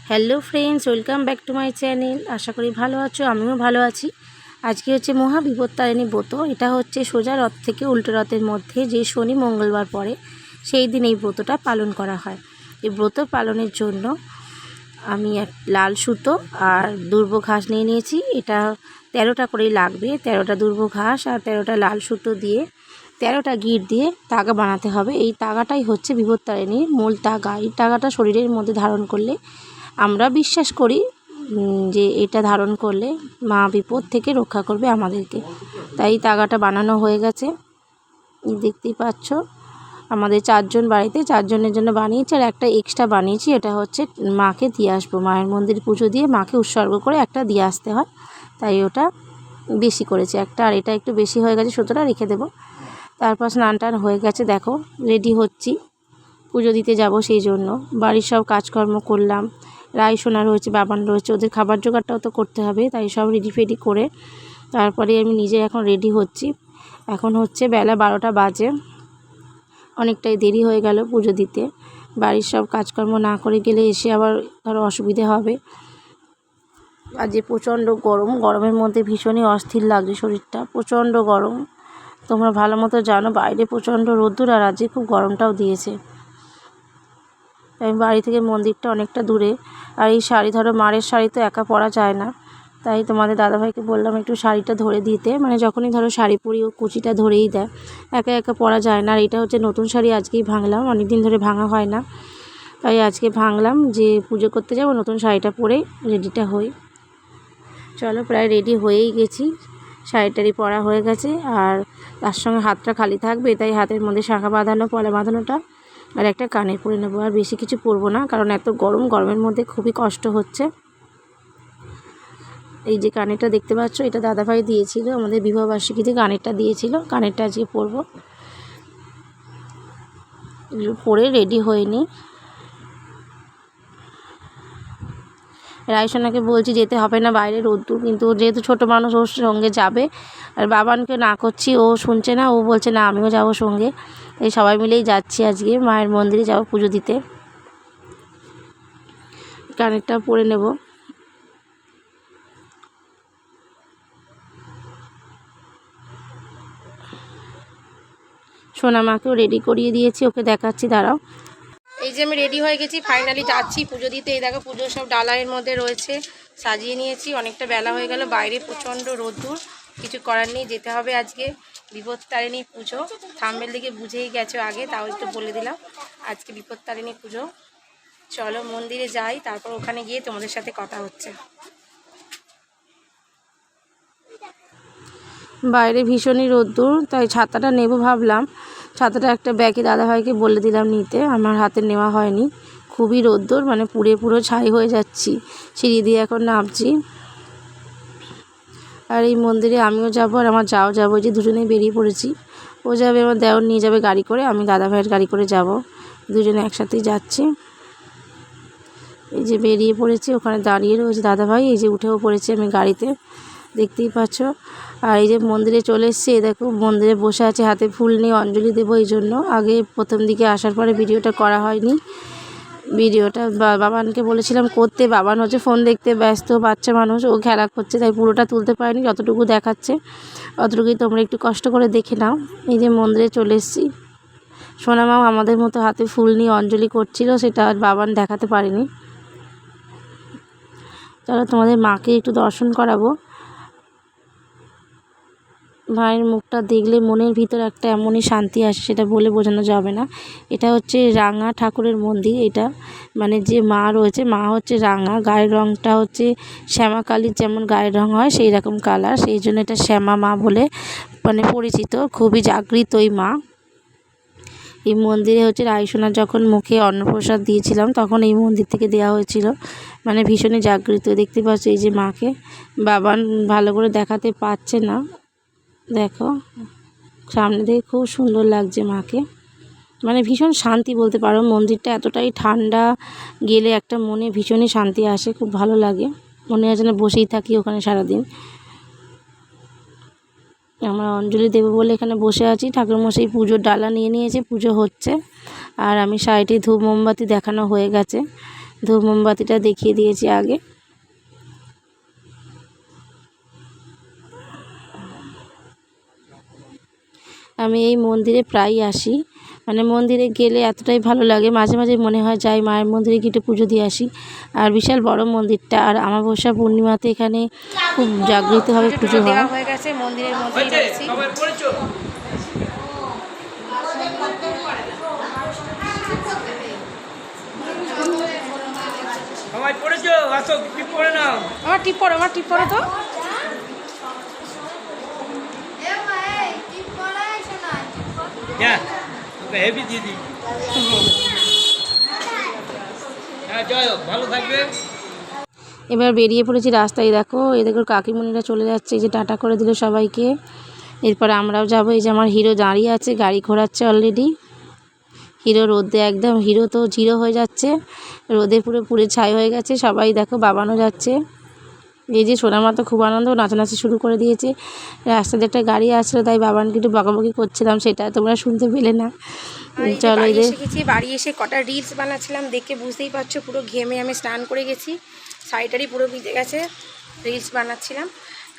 Hello friends, welcome back to my channel. আশা করি ভালো আছো, আমিও ভালো আছি। আজকে হচ্ছে মহা বিপত্তারিণী ব্রত। এটা হচ্ছে সোজা রথ থেকে উল্টো রথের মধ্যে যে শনি মঙ্গলবার পড়ে সেই দিন এই ব্রতটা পালন করা হয়। এই ব্রত পালনের জন্য আমি লাল সুতো আর দুর্ব ঘাস নিয়ে নিয়েছি। এটা 13টা করেই লাগবে, 13টা দুর্ব ঘাস আর 13টা লাল সুতো দিয়ে 13টা গিট দিয়ে তাগা বানাতে হবে। এই তাগাটাই হচ্ছে বিপত্তারিণীর মূল তাগা। এই তাগাটা শরীরের মধ্যে ধারণ করলে আমরা বিশ্বাস করি যে এটা ধারণ করলে মা বিপদ থেকে রক্ষা করবে আমাদেরকে। তাই তাগাটা বানানো হয়ে গেছে, দেখতেই পাচ্ছ। আমাদের 4 জন বাড়িতে, 4 জনের জন্য বানিয়েছি, আর একটা এক্সট্রা বানিয়েছি। এটা হচ্ছে মাকে দিয়ে আসবো, মায়ের মন্দির পুজো দিয়ে মাকে উৎসর্গ করে একটা দিয়ে আসতে হয়, তাই ওটা বেশি করেছি একটা। আর এটা একটু বেশি হয়ে গেছে, সুতোটা রেখে দেবো। তারপর স্নান টান হয়ে গেছে, দেখো রেডি হচ্ছি, পুজো দিতে যাব। সেই জন্য বাড়ির সব কাজকর্ম করলাম। রাই সোনা রয়েছে, বাবান রয়েছে, ওদের খাবার জোগাড়টাও তো করতে হবে, তাই সব রেডি ফেডি করে তারপরে আমি নিজে এখন রেডি হচ্ছি। এখন হচ্ছে বেলা 12টা বাজে, অনেকটাই দেরি হয়ে গেল পুজো দিতে। বাড়ির সব কাজকর্ম না করে গেলে এসে আবার ধরো অসুবিধে হবে। আর যে প্রচণ্ড গরম, গরমের মধ্যে ভীষণই অস্থির লাগছে শরীরটা, প্রচণ্ড গরম। তোমরা ভালো মতো জানো বাইরে প্রচণ্ড রোদ্দুর, আর আজকে খুব গরমটাও দিয়েছে। আমি বাড়ি থেকে মন্দিরটা অনেকটা দূরে, আর এই শাড়ি ধরো মায়ের শাড়ি তো একা পরা যায় না, তাই তোমাদের দাদাভাইকে বললাম একটু শাড়িটা ধরে দিতে। মানে যখনই ধরো শাড়ি পরি ও কুচিটা ধরেই দেয়, একা একা পরা যায় না। আর এটা হচ্ছে নতুন শাড়ি, আজকেই ভাঙলাম, অনেক দিন ধরে ভাঙা হয় না, তাই আজকে ভাঙলাম যে পুজো করতে যাব, নতুন শাড়িটা পরে রেডিটা হই। চলো, প্রায় রেডি হয়েই গেছি, শাড়িটারি পরা হয়ে গেছে। আর তার সঙ্গে হাতটা খালি থাকবে, তাই হাতের মধ্যে শাঁখা বাঁধানো, পলা বাঁধানোটা আর একটা কানে পরে নেবো। আর বেশি কিছু পরবো না, কারণ এত গরম, গরমের মধ্যে খুবই কষ্ট হচ্ছে। এই যে কানেরটা দেখতে পাচ্ছ, এটা দাদাভাই দিয়েছিল, আমাদের বিবাহবার্ষিকীতে কানেরটা দিয়েছিল। কানেরটা আজকে পরবো, এগুলো পরে রেডি হয়ে নিই। রায়সোনাকে বলছি যেতে হবে না, বাইরে রোদ্দুর, কিন্তু যেহেতু ছোটো মানুষ ওর সঙ্গে যাবে। আর বাবানকে না করছি, ও শুনছে না, ও বলছে না আমিও যাবো সঙ্গে। এই সবাই মিলেই যাচ্ছি আজকে মায়ের মন্দিরে যাবো পুজো দিতে। কানেরটা পরে নেব। সোনা মাকেও রেডি করিয়ে দিয়েছি, ওকে দেখাচ্ছি, দাঁড়াও। এই যে আমি রেডি হয়ে গেছি, ফাইনালি যাচ্ছি পুজো দিতে। এই দেখো পুজো সব ডালায়ের মধ্যে রয়েছে, সাজিয়ে নিয়েছি। অনেকটা বেলা হয়ে গেল, বাইরে প্রচণ্ড রোদ্দুর, কিছু করার নেই, যেতে হবে আজকে বিপত্তারিণী পুজো। থাম্বনেল দিকে বুঝেই গেছো আগে, তাও একটু বলে দিলাম, আজকে বিপত্তারিণী পুজো। চলো মন্দিরে যাই, তারপর ওখানে গিয়ে তোমাদের সাথে কথা হচ্ছে। বাইরে ভীষণই রোদ্দুর, তাই ছাতাটা নেব ভাবলাম। ছাতাটা একটা ব্যাগে দাদাভাইকে বলে দিলাম নিতে, আমার হাতে নেওয়া হয়নি। খুবই রোদ্দুর, মানে পুরো ছাই হয়ে যাচ্ছি। সিঁড়ি দিয়ে এখন নামছি। আর এই মন্দিরে আমিও যাব, আর আমার যাও যাবো, যে দুজনেই বেরিয়ে পড়েছি। ও যাবে, আমার দেওর নিয়ে যাবে গাড়ি করে, আমি দাদাভাইয়ের গাড়ি করে যাব, দুজনে একসাথেই যাচ্ছি। এই যে বেরিয়ে পড়েছি, ওখানে দাঁড়িয়ে রয়েছে দাদাভাই, এই যে উঠেও পড়েছি আমি গাড়িতে, দেখতেই পাচ্ছ। আর এই যে মন্দিরে চলে এসেছি, দেখো মন্দিরে বসে আছে, হাতে ফুল নিয়ে অঞ্জলি দেবো। এই জন্য আগে প্রথম দিকে আসার পরে ভিডিওটা করা হয়নি। ভিডিওটা বাবানকে বলেছিলাম করতে, বাবান হচ্ছে ফোন দেখতে ব্যস্ত, বাচ্চা মানুষ, ও খেলা করছে, তাই পুরোটা তুলতে পারিনি। যতটুকু দেখাচ্ছে অতটুকুই তোমরা একটু কষ্ট করে দেখে নাও। এই যে মন্দিরে চলে এসেছি, সোনামাও আমাদের মতো হাতে ফুল নিয়ে অঞ্জলি করছিল, সেটা আর বাবান দেখাতে পারিনি। চলো তোমাদের মাকে একটু দর্শন করাবো। মায়ের মুখটা দেখলে মনের ভিতর একটা এমনই শান্তি আসে, সেটা বলে বোঝানো যাবে না। এটা হচ্ছে রাঙা ঠাকুরের মন্দির। এটা মানে যে মা রয়েছে, মা হচ্ছে রাঙা, গায়ের রঙটা হচ্ছে শ্যামা কালীর যেমন গায়ের রঙ হয় সেই রকম কালার, সেই জন্য এটা শ্যামা মা বলে মানে পরিচিত। খুবই জাগৃত এই মা। এই মন্দিরে হচ্ছে রায়সোনা যখন মুখে অন্নপ্রসাদ দিয়েছিলাম, তখন এই মন্দির থেকে দেওয়া হয়েছিল, মানে ভীষণই জাগৃত। দেখতে পাচ্ছ এই যে মাকে, বাবান ভালো করে দেখাতে পারছে না, দেখো সামনে থেকে খুব সুন্দর লাগছে মাকে, মানে ভীষণ শান্তি বলতে পারো। মন্দিরটা এতটাই ঠান্ডা, গেলে একটা মনে ভীষণই শান্তি আসে, খুব ভালো লাগে, মনে হয় যেন বসেই থাকি ওখানে সারাদিন। আমরা অঞ্জলি দেবো বলে এখানে বসে আছি। ঠাকুরমশাই পুজোর ডালা নিয়ে নিয়েছে, পুজো হচ্ছে। আর আমি সাইডে ধূপ মোমবাতি দেখানো হয়ে গেছে, ধূপ মোমবাতিটা দেখিয়ে দিয়েছি আগে। আমি এই মন্দিরে প্রায়ই আসি, মানে মন্দিরে গেলে এতটাই ভালো লাগে, মাঝে মাঝে মনে হয় যাই মায়ের মন্দিরে গিয়ে একটু পুজো দিয়ে আসি। আর বিশাল বড় মন্দিরটা, আর আমাবস্যা পূর্ণিমাতে এখানে খুব জাগৃতভাবে পুজো হয়। হয়ে গেছে মন্দিরের মধ্যে রয়েছি। আমার টিপ পড়ো তো। এবার বেরিয়ে পড়েছি রাস্তায়। দেখো এদের কাকিমণিরা চলে যাচ্ছে, এই যে টাটা করে দিল সবাইকে। এরপর আমরাও যাবো। এই যে আমার হিরো দাঁড়িয়ে আছে, গাড়ি ঘোরাচ্ছে অলরেডি। হিরো রোদে একদম, হিরো তো জিরো হয়ে যাচ্ছে, রোদে পুরো পুড়ে ছাই হয়ে গেছে। সবাই দেখো বাবানো যাচ্ছে। এই যে সোনামা তো খুব আনন্দ, নাচানাচি শুরু করে দিয়েছে। রাস্তাতে একটা গাড়ি আসলো, তাই বাবানকে একটু বকাবকি করছিলাম, সেটা তোমরা শুনতে পেলে না। চলো এদের বাড়ি এসে কটা রিলস বানাচ্ছিলাম, দেখে বুঝতেই পারছো পুরো ঘেমে আমি স্নান করে গেছি, শাড়িটারই পুরো ভিজে গেছে। রিলস বানাচ্ছিলাম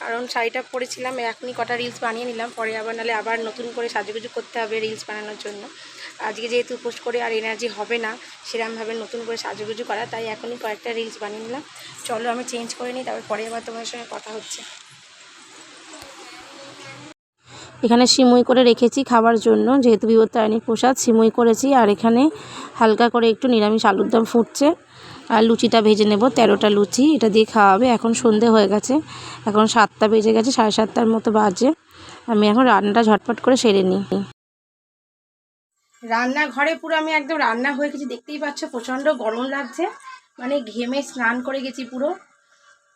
কারণ শাড়িটা পরেছিলাম, এখনই কটা রিলস বানিয়ে নিলাম, পরে আবার নাহলে আবার নতুন করে সাজুগুজু করতে হবে রিলস বানানোর জন্য। আজকে যেহেতু পোস্ট করে আর এনার্জি হবে না সেরকমভাবে নতুন করে সাজুগুজু করা, তাই এখনই কয়েকটা রিলস বানিয়ে নিলাম। চলো আমি চেঞ্জ করে নিই, তারপর পরে আবার তোমার সঙ্গে কথা হচ্ছে। এখানে সিমুই করে রেখেছি খাবার জন্য, যেহেতু বিপত্তারিণীর প্রসাদ সিমুই করেছি। আর এখানে হালকা করে একটু নিরামিষ আলুর দম ফুটছে, আর লুচিটা ভেজে নেব। 13টা লুচি এটা দিয়ে খাওয়াবে। এখন সন্ধে হয়ে গেছে, এখন 7টা বেজে গেছে, 7:30টার মতো বাজে। আমি এখন রান্নাটা ঝটপট করে সেরে নিই। রান্নাঘরে পুরো আমি একদম রান্না হয়ে গেছি, দেখতেই পাচ্ছ প্রচণ্ড গরম লাগছে, মানে ঘেমে স্নান করে গেছি পুরো।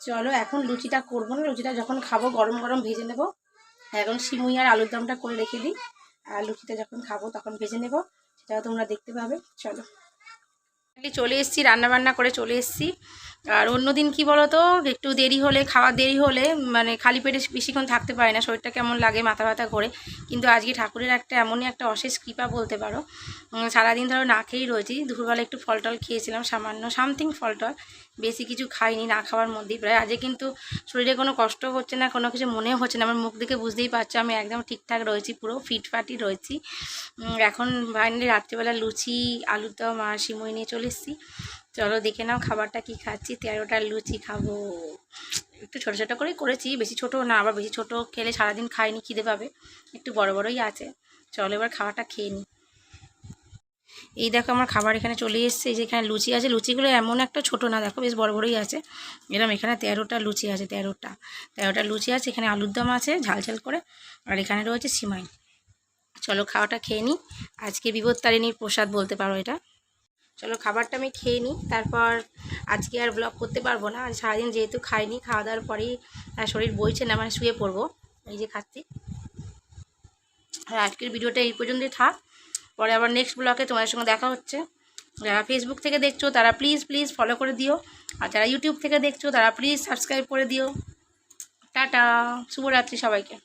চলো এখন লুচিটা করবো না, লুচিটা যখন খাবো গরম গরম ভেজে নেব। এখন সিমুই আর আলুর দমটা করে রেখে দিই, আর লুচিটা যখন খাবো তখন ভেজে নেব, সেটাও তোমরা দেখতে পাবে। চলো চলে এসেছি, রান্নাবান্না করে চলে এসেছি। আর অন্যদিন কি বলো তো, একটু দেরি হলে, খাওয়া দেরি হলে মানে খালি পেটে বেশিক্ষণ থাকতে পারে না, শরীরটা কেমন লাগে, মাথা ব্যথা করে। কিন্তু আজকে ঠাকুরের একটা এমনই একটা অশেষ কৃপা বলতে পারো, সারাদিন ধরো না খেয়েই রয়েছি। দুপুরবেলা একটু ফল টল খেয়েছিলাম, সামান্য সামথিং ফল টল, বেশি কিছু খাইনি, না খাওয়ার মধ্যেই প্রায়। আজকে কিন্তু শরীরে কোনো কষ্ট হচ্ছে না, কোনো কিছু মনেও হচ্ছে না, আমার মুখ দেখে বুঝতেই পারছো আমি একদম ঠিকঠাক রয়েছি, পুরো ফিটফাটি রয়েছি। এখন ফাইনালি রাত্রিবেলা লুচি আলুর দম আর সিমুই নিয়ে চলে এসেছি। চলো দেখে নাও খাবারটা কি খাচ্ছি। 13টা লুচি খাবো, একটু ছোটো ছোটো করেই করেছি, বেশি ছোটো না, আবার বেশি ছোটো খেলে সারাদিন খাইনি, খিদে পাবে, একটু বড় বড়ই আছে। চলো এবার খাবারটা খেয়ে নিই। এই দেখো আমার খাবার এখানে চলে এসছে, এই যে এখানে লুচি আছে, লুচিগুলো এমন একটা ছোটো না, দেখো বেশ বড় বড়ই আছে। এরকম এখানে 13টা লুচি আছে, 13টা লুচি আছে। এখানে আলুর দম আছে ঝাল ঝাল করে, আর এখানে রয়েছে সিমাই। চলো খাওয়াটা খেয়ে নিই, আজকে বিপত্তারিণীর প্রসাদ বলতে পারো এটা। চলো খাবারটা আমি খেয়ে নিই, তারপর আজকে আর ব্লগ করতে পারবো না, আজ সারাদিন যেহেতু খাইনি, খাওয়া দাওয়ার পরেই শরীর বইছে না, মানে শুয়ে পড়বো। এই যে খাচ্ছি। আর আজকের ভিডিওটা এই পর্যন্তই থাক, পরে আবার নেক্সট ব্লগে তোমাদের সঙ্গে দেখা হচ্ছে। যারা ফেসবুক থেকে দেখছো তারা প্লিজ ফলো করে দিও, আর যারা ইউটিউব থেকে দেখছো তারা প্লিজ সাবস্ক্রাইব করে দিও। টাটা, শুভরাত্রি সবাইকে।